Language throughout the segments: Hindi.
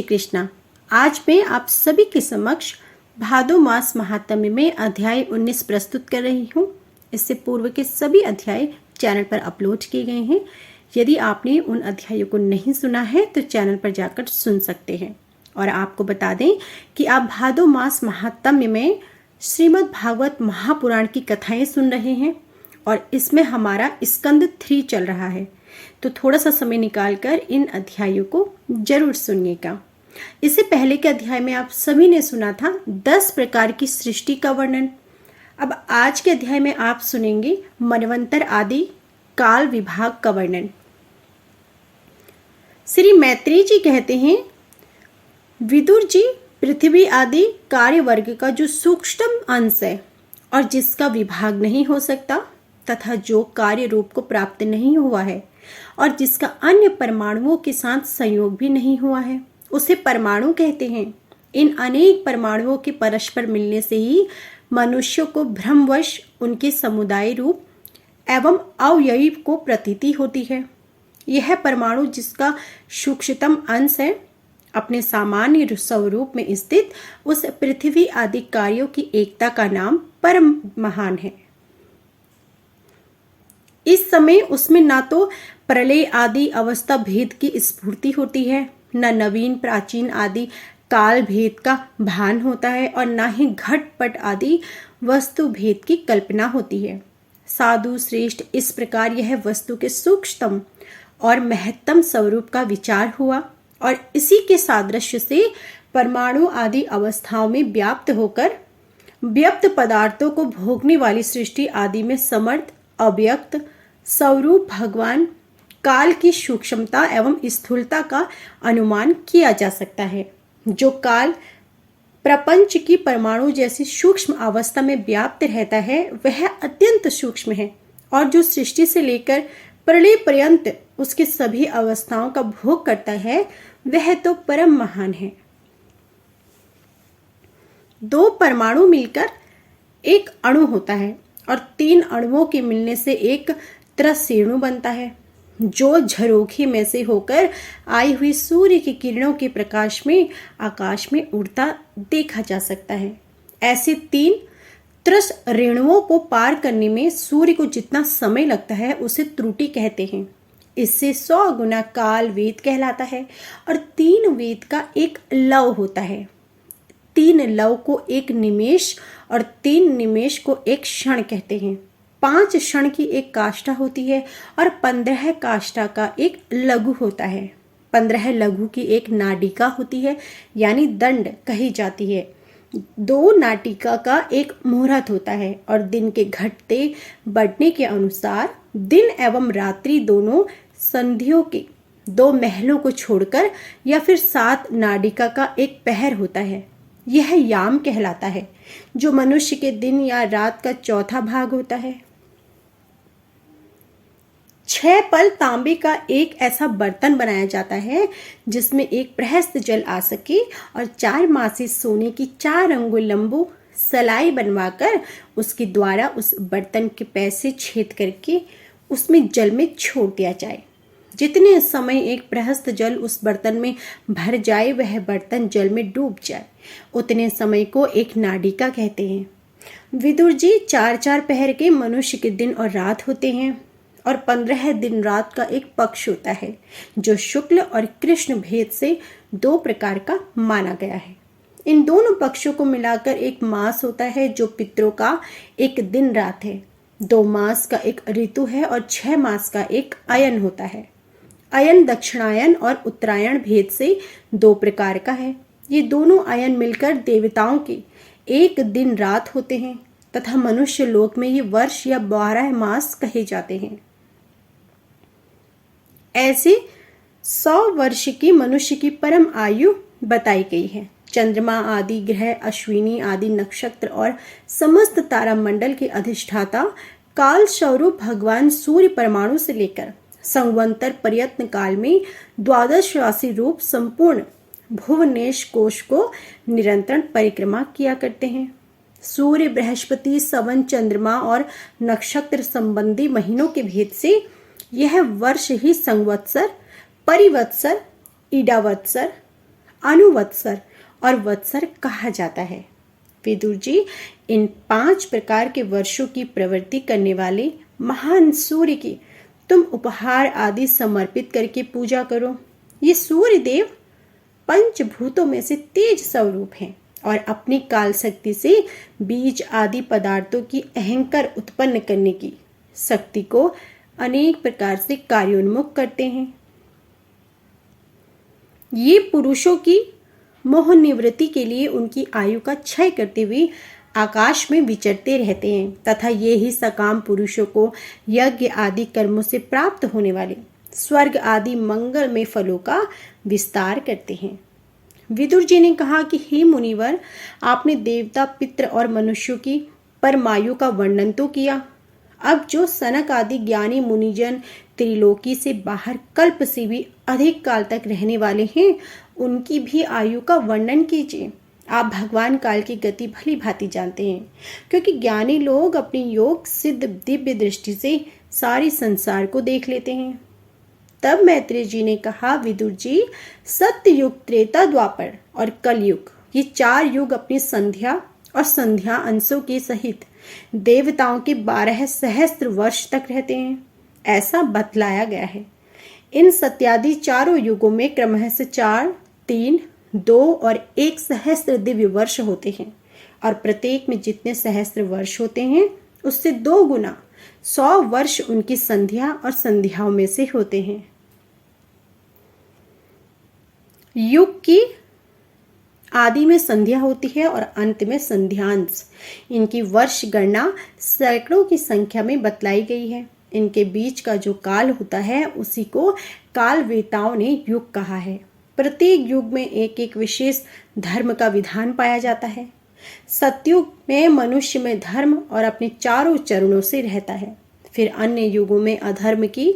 कृष्णा। आज मैं आप सभी के समक्ष भादो मास महात्म्य में अध्याय 19 प्रस्तुत कर रही हूँ। इससे पूर्व के सभी अध्याय चैनल पर अपलोड किए गए हैं। यदि आपने उन अध्यायों को नहीं सुना है तो चैनल पर जाकर सुन सकते हैं। और आपको बता दें कि आप भादो मास महात्म्य में श्रीमद् भागवत महापुराण की कथाएं सुन रहे हैं और इसमें हमारा स्कंद 3 चल रहा है। तो थोड़ा सा समय निकालकर इन अध्यायों को जरूर सुनिएगा। इससे पहले के अध्याय में आप सभी ने सुना था 10 प्रकार की सृष्टि का वर्णन। अब आज के अध्याय में आप सुनेंगे मनवंतर आदि काल विभाग का वर्णन। श्री मैत्रेय जी कहते हैं, विदुर जी, पृथ्वी आदि कार्य वर्ग का जो सूक्ष्म अंश है और जिसका विभाग नहीं हो सकता तथा जो कार्य रूप को प्राप्त नहीं हुआ है और जिसका अन्य परमाणुओं के साथ संयोग भी नहीं हुआ है, उसे परमाणु कहते हैं। इन अनेक परमाणुओं के परस्पर मिलने से ही मनुष्यों को भ्रमवश उनके समुदाय रूप एवं अवयवी को प्रतीति होती है। यह परमाणु जिसका सूक्ष्मतम अंश है, अपने सामान्य स्वरूप में स्थित उस पृथ्वी आदि कार्यों की एकता का नाम परम महान है। इस समय उसमें ना तो प्रलय आदि अवस्था भेद की स्फूर्ति होती है, न नवीन प्राचीन आदि काल भेद का भान होता है और न ही घटपट आदि वस्तु भेद की कल्पना होती है। साधु श्रेष्ठ, इस प्रकार यह वस्तु के सूक्ष्मतम और महत्तम स्वरूप का विचार हुआ और इसी के सादृश्य से परमाणु आदि अवस्थाओं में व्याप्त होकर व्यक्त पदार्थों को भोगने वाली सृष्टि आदि में समर्थ अव्यक्त स्वरूप भगवान काल की सूक्ष्मता एवं स्थूलता का अनुमान किया जा सकता है। जो काल प्रपंच की परमाणु जैसी सूक्ष्म अवस्था में व्याप्त रहता है वह अत्यंत सूक्ष्म है और जो सृष्टि से लेकर प्रलय पर्यंत उसके सभी अवस्थाओं का भोग करता है वह तो परम महान है। 2 परमाणु मिलकर एक अणु होता है और 3 अणुओं के मिलने से एक त्रसेणु बनता है, जो झरोखे में से होकर आई हुई सूर्य की किरणों के प्रकाश में आकाश में उड़ता देखा जा सकता है। ऐसे 3 त्रस रेणुओं को पार करने में सूर्य को जितना समय लगता है उसे त्रुटि कहते हैं। इससे 100 गुना काल वेद कहलाता है और 3 वेद का एक लव होता है। 3 लव को एक निमेष और 3 निमेष को एक क्षण कहते हैं। 5 क्षण की एक काष्ठा होती है और 15 काष्ठा का एक लघु होता है। 15 लघु की एक नाडिका होती है, यानी दंड कही जाती है। 2 नाटिका का एक मुहूर्त होता है और दिन के घटते बढ़ने के अनुसार दिन एवं रात्रि दोनों संधियों के 2 महलों को छोड़कर या फिर 7 नाडिका का एक पहर होता है। यह याम कहलाता है, जो मनुष्य के दिन या रात का चौथा भाग होता है। 6 पल तांबे का एक ऐसा बर्तन बनाया जाता है जिसमें एक प्रहस्त जल आ सके और 4 मासी सोने की 4 अंगुल लंबू सलाई बनवाकर उसके द्वारा उस बर्तन के पैसे छेद करके उसमें जल में छोड़ दिया जाए। जितने समय एक प्रहस्त जल उस बर्तन में भर जाए वह बर्तन जल में डूब जाए, उतने समय को एक नाडिका कहते हैं। विदुर जी, 4-4 पहर के मनुष्य के दिन और रात होते हैं और 15 दिन रात का एक पक्ष होता है, जो शुक्ल और कृष्ण भेद से 2 प्रकार का माना गया है। इन दोनों पक्षों को मिलाकर एक मास होता है, जो पितरों का एक दिन रात है। 2 मास का एक ऋतु है और 6 मास का एक अयन होता है। अयन दक्षिणायन और उत्तरायण भेद से 2 प्रकार का है। ये दोनों अयन मिलकर देवताओं के एक दिन रात होते हैं तथा मनुष्य लोक में ये वर्ष या 12 मास कहे जाते हैं। ऐसे 100 वर्ष की मनुष्य की परम आयु बताई गई है। चंद्रमा आदि ग्रह, अश्विनी आदि नक्षत्र और समस्त तारामंडल के अधिष्ठाता काल स्वरूप भगवान सूर्य परमाणु से लेकर संवंतर प्रयत्न काल में 12 राशि रूप संपूर्ण भुवनेश कोश को निरंतर परिक्रमा किया करते हैं। सूर्य, बृहस्पति, सवन, चंद्रमा और नक्षत्र संबंधी महीनों के भेद से यह वर्ष ही संवत्सर, परिवत्सर, ईडावत्सर, अनुवत्सर और वत्सर कहा जाता है। विदुर जी, इन 5 प्रकार के वर्षों की प्रवृत्ति करने वाले महान सूर्य की तुम उपहार आदि समर्पित करके पूजा करो। ये सूर्य देव पंचभूतों में से तेज स्वरूप हैं और अपनी काल शक्ति से बीज आदि पदार्थों की अहंकार उत्पन्न करने की शक्ति को अनेक प्रकार से कार्योन्मुख करते हैं। ये पुरुषों की मोह निवृत्ति के लिए उनकी आयु का क्षय करते हुए आकाश में विचरते रहते हैं तथा ये ही सकाम पुरुषों को यज्ञ आदि कर्मों से प्राप्त होने वाले स्वर्ग आदि मंगलमय फलों का विस्तार करते हैं। विदुर जी ने कहा कि हे मुनिवर, आपने देवता, पितृ और मनुष्यों की परमायु का वर्णन तो किया। अब जो सनक आदि ज्ञानी मुनिजन त्रिलोकी से बाहर कल्प से भी अधिक काल तक रहने वाले हैं, उनकी भी आयु का वर्णन कीजिए। आप भगवान काल की गति भली भांति जानते हैं, क्योंकि ज्ञानी लोग अपनी योग सिद्ध दिव्य दृष्टि से सारी संसार को देख लेते हैं। तब मैत्रेय जी ने कहा, विदुर जी, सत्य युग, त्रेता, द्वापर और कलयुग, ये 4 युग अपनी संध्या और संध्या अंशों के सहित देवताओं के 12 सहस्त्र वर्ष तक रहते हैं, ऐसा बतलाया गया है। इन सत्यादि चारों युगों में क्रमशः से 4, 3, 2 और 1 सहस्त्र दिव्य वर्ष होते हैं और प्रत्येक में जितने सहस्त्र वर्ष होते हैं उससे 2 गुना 100 वर्ष उनकी संध्या और संध्याओं में से होते हैं। युग की आदि में संध्या होती है और अंत में संध्यांश। इनकी वर्ष गणना सैकड़ों की संख्या में बतलाई गई है। इनके बीच का जो काल होता है उसी को कालवेताओं ने युग कहा है। प्रत्येक युग में एक एक विशेष धर्म का विधान पाया जाता है। सतयुग में मनुष्य में धर्म और अपने चारों चरणों से रहता है। फिर अन्य युगों में अधर्म की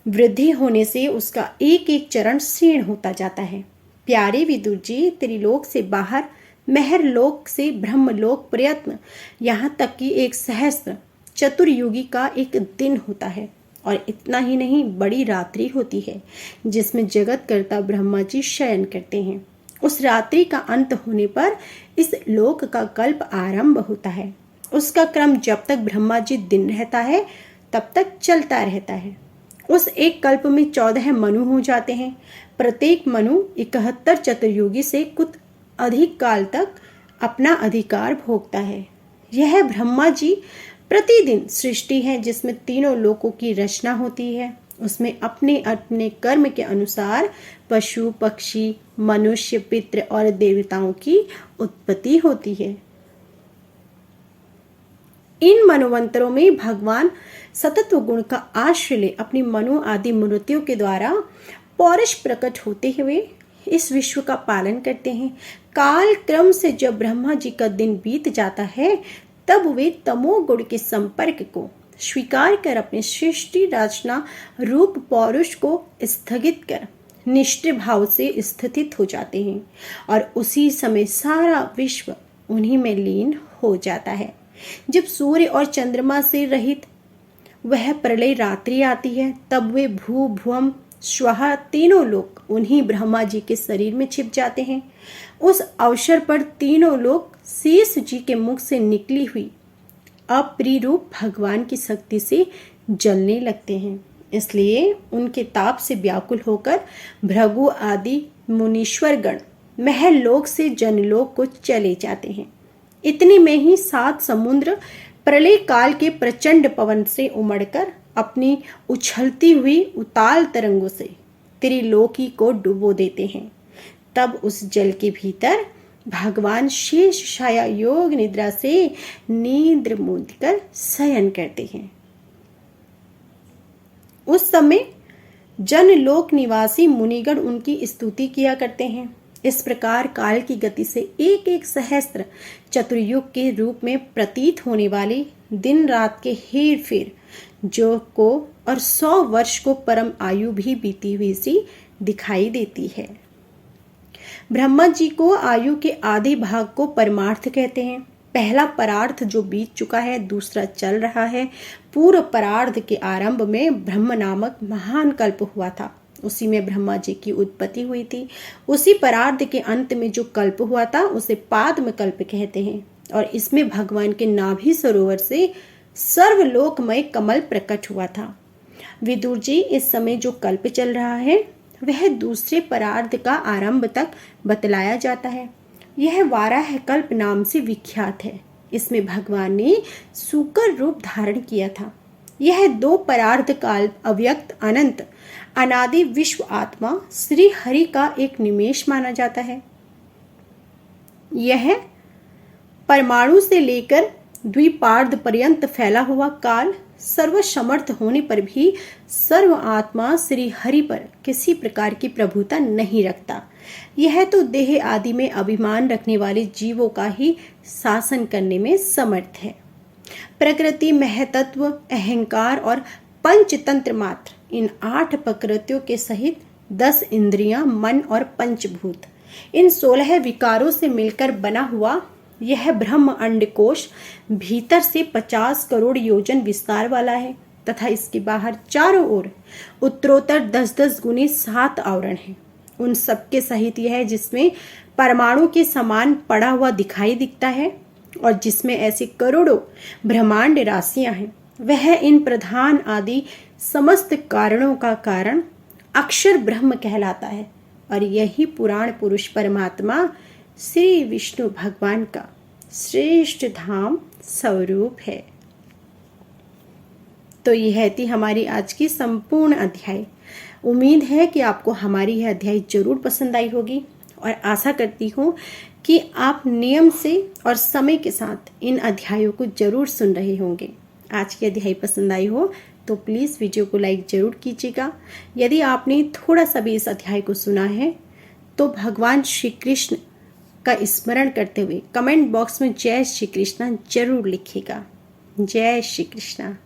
वृद्धि होने से उसका एक एक चरण क्षीण होता जाता है। प्यारे विदुर जी, त्रिलोक से बाहर महरलोक से ब्रह्मलोक प्रयत्न, यहाँ तक कि 1 सहस्त्र चतुर्युगी का एक दिन होता है। और इतना ही नहीं, बड़ी रात्रि होती है जिसमें जगत कर्ता ब्रह्मा जी शयन करते हैं। उस रात्रि का अंत होने पर इस लोक का कल्प आरंभ होता है। उसका क्रम जब तक ब्रह्मा जी दिन रहता है तब तक चलता रहता है। उस एक कल्प में 14 मनु हो जाते हैं। प्रत्येक मनु 71 चतुर्युगी से कुछ अधिक काल तक अपना अधिकार भोगता है। यह ब्रह्मा जी प्रतिदिन सृष्टि है जिसमें तीनों लोकों की रचना होती है। उसमें अपने अपने कर्म के अनुसार पशु, पक्षी, मनुष्य, पितृ और देवताओं की उत्पत्ति होती है। इन मनवंतरों में भगवान सतत्व गुण का आश्रय ले अपनी मनु आदि मूर्तियों के द्वारा पौरुष प्रकट होते हुए इस विश्व का पालन करते हैं। काल क्रम से जब ब्रह्मा जी का दिन बीत जाता है तब वे तमोगुण के संपर्क को स्वीकार कर अपने सृष्टि रचना रूप पौरुष को स्थगित कर निष्ठिर भाव से स्थित हो जाते हैं और उसी समय सारा विश्व उन्हीं में लीन हो जाता है। जब सूर्य और चंद्रमा से रहित वह प्रलय रात्रि आती है तब वे भू भुवम स्वाहा तीनों लोग उन्हीं ब्रह्मा जी के शरीर में छिप जाते हैं। उस अवसर पर तीनों लोग शेष जी के मुख से निकली हुई अप्रिय रूप भगवान की शक्ति से जलने लगते हैं। इसलिए उनके ताप से व्याकुल होकर भृगु आदि मुनीश्वर गण महलोक से जनलोक को चले जाते हैं। इतने में ही 7 समुद्र प्रलय काल के प्रचंड पवन से उमड़कर अपनी उछलती हुई उताल तरंगों से त्रिलोकी को डुबो देते हैं। तब उस जल के भीतर भगवान शेष छाया योग निद्रा से नींद मूंद कर शयन करते हैं। उस समय जनलोक निवासी मुनिगण उनकी स्तुति किया करते हैं। इस प्रकार काल की गति से एक एक सहस्त्र चतुर्युग के रूप में प्रतीत होने वाले दिन रात के हेर फेर जो को और 100 वर्ष को परम आयु भी बीती हुई सी दिखाई देती है। ब्रह्मा जी को आयु के आधे भाग को परमार्थ कहते हैं। पहला परार्थ जो बीत चुका है, दूसरा चल रहा है। पूर्व परार्ध के आरंभ में ब्रह्म नामक महान कल्प हुआ था उसी में ब्रह्मा जी की उत्पत्ति हुई थी। उसी परार्ध के अंत में जो कल्प हुआ था उसे पाद्म कल्प कहते हैं और इसमें भगवान के नाभि सरोवर से सर्वलोकमय कमल प्रकट हुआ था। विदुर जी, इस समय जो कल्प चल रहा है वह दूसरे परार्ध का आरंभ तक बतलाया जाता है। यह वाराह कल्प नाम से विख्यात है। इसमें भगवान ने सूकर रूप धारण किया था। यह 2 परार्ध काल अव्यक्त अनंत अनादि विश्व आत्मा श्री हरि का एक निमेष माना जाता है। यह परमाणु से लेकर द्विपार्ध पर्यंत फैला हुआ काल सर्वसमर्थ होने पर भी सर्व आत्मा श्री हरि पर किसी प्रकार की प्रभुता नहीं रखता। यह तो देह आदि में अभिमान रखने वाले जीवों का ही शासन करने में समर्थ है। प्रकृति, महतत्व, अहंकार और पंचतंत्र मात्र, इन 8 प्रकृतियों के सहित 10 इंद्रियां, मन और पंचभूत, इन 16 विकारों से मिलकर बना हुआ यह ब्रह्म अंडकोश भीतर से 50 करोड़ योजन विस्तार वाला है तथा इसके बाहर चारों ओर उत्तरोत्तर 10-10 गुने 7 आवरण हैं। उन सबके सहित यह जिसमें परमाणु के समान पड़ा हुआ दिखाई दिखता है और जिसमें ऐसे करोड़ों ब्रह्मांड राशियां हैं, वह इन प्रधान आदि समस्त कारणों का कारण अक्षर ब्रह्म कहलाता है और यही पुराण पुरुष परमात्मा श्री विष्णु भगवान का श्रेष्ठ धाम स्वरूप है। तो यह थी हमारी आज की संपूर्ण अध्याय। उम्मीद है कि आपको हमारी यह अध्याय जरूर पसंद आई होगी और आशा करती हूँ कि आप नियम से और समय के साथ इन अध्यायों को जरूर सुन रहे होंगे। आज की अध्याय पसंद आई हो तो प्लीज़ वीडियो को लाइक जरूर कीजिएगा। यदि आपने थोड़ा सा भी इस अध्याय को सुना है तो भगवान श्री कृष्ण का स्मरण करते हुए कमेंट बॉक्स में जय श्री कृष्णा जरूर लिखिएगा। जय श्री कृष्णा।